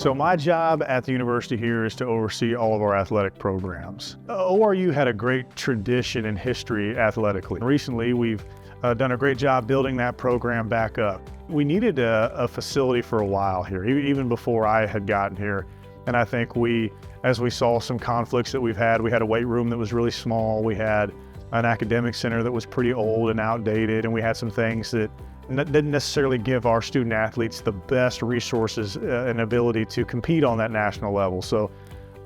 So my job at the university here is to oversee all of our athletic programs. ORU had a great tradition and history athletically. Recently, we've done a great job building that program back up. We needed a facility for a while here, even before I had gotten here. And I think as we saw some conflicts that we had a weight room that was really small. We had an academic center that was pretty old and outdated. And we had some things that didn't necessarily give our student athletes the best resources and ability to compete on that national level. So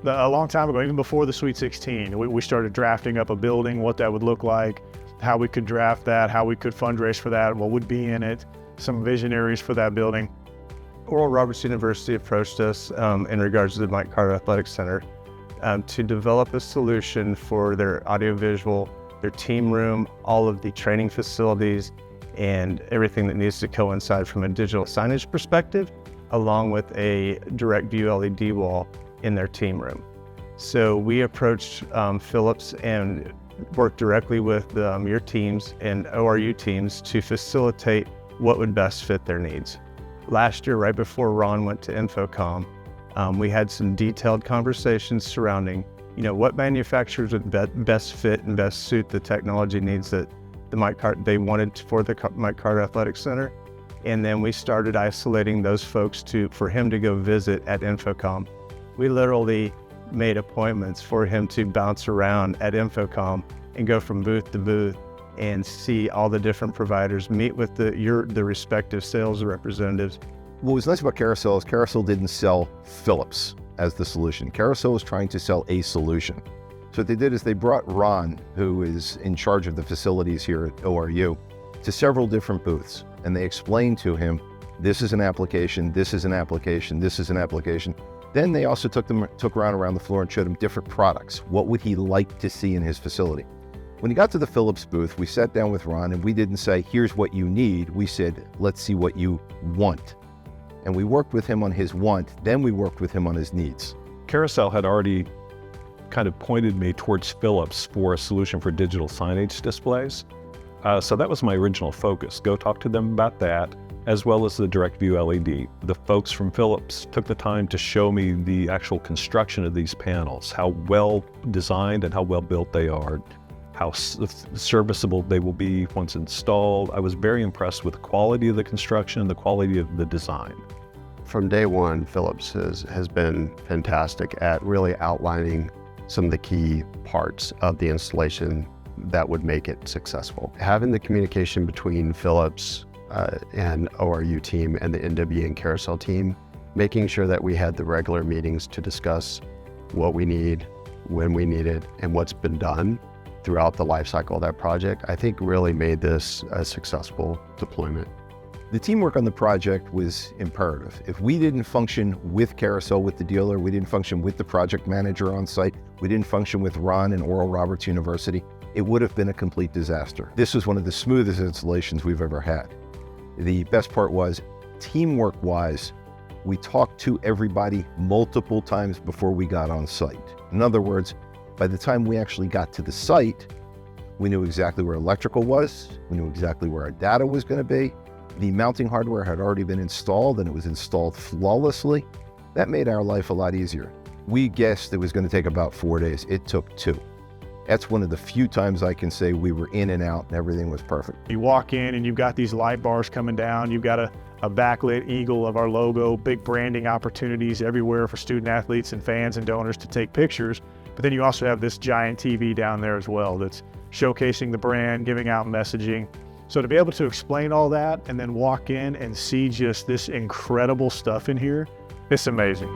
a long time ago, even before the Sweet 16, we started drafting up a building, what that would look like, how we could draft that, how we could fundraise for that, what would be in it, some visionaries for that building. Oral Roberts University approached us in regards to the Mike Carter Athletic Center to develop a solution for their audiovisual, their team room, all of the training facilities, and everything that needs to coincide from a digital signage perspective, along with a direct view LED wall in their team room. So we approached Phillips and worked directly with your teams and ORU teams to facilitate what would best fit their needs. Last year, right before Ron went to InfoComm, we had some detailed conversations surrounding, what manufacturers would best fit and best suit the technology needs that they wanted for the Mike Carter Athletic Center. And then we started isolating those folks for him to go visit at InfoComm. We literally made appointments for him to bounce around at InfoComm and go from booth to booth and see all the different providers, meet with the respective sales representatives. What was nice about Carousel is Carousel didn't sell Phillips as the solution. Carousel was trying to sell a solution. So what they did is they brought Ron, who is in charge of the facilities here at ORU, to several different booths. And they explained to him, this is an application, this is an application, this is an application. Then they also took Ron around the floor and showed him different products. What would he like to see in his facility? When he got to the Phillips booth, we sat down with Ron and we didn't say, here's what you need. We said, let's see what you want. And we worked with him on his want, then we worked with him on his needs. Carousel had already kind of pointed me towards Phillips for a solution for digital signage displays. So that was my original focus. Go talk to them about that, as well as the direct view LED. The folks from Phillips took the time to show me the actual construction of these panels, how well designed and how well built they are, how serviceable they will be once installed. I was very impressed with the quality of the construction and the quality of the design. From day one, Phillips has been fantastic at really outlining some of the key parts of the installation that would make it successful. Having the communication between Phillips and ORU team and the NWE and Carousel team, making sure that we had the regular meetings to discuss what we need, when we need it, and what's been done throughout the life cycle of that project, I think really made this a successful deployment. The teamwork on the project was imperative. If we didn't function with Carousel, with the dealer, we didn't function with the project manager on site, we didn't function with Ron and Oral Roberts University, it would have been a complete disaster. This was one of the smoothest installations we've ever had. The best part was, teamwork-wise, we talked to everybody multiple times before we got on site. In other words, by the time we actually got to the site, we knew exactly where electrical was, we knew exactly where our data was going to be. The mounting hardware had already been installed and it was installed flawlessly. That made our life a lot easier. We guessed it was going to take about 4 days. It took 2. That's one of the few times I can say we were in and out and everything was perfect. You walk in and you've got these light bars coming down. You've got a backlit eagle of our logo, big branding opportunities everywhere for student athletes and fans and donors to take pictures. But then you also have this giant TV down there as well that's showcasing the brand, giving out messaging. So to be able to explain all that and then walk in and see just this incredible stuff in here, it's amazing.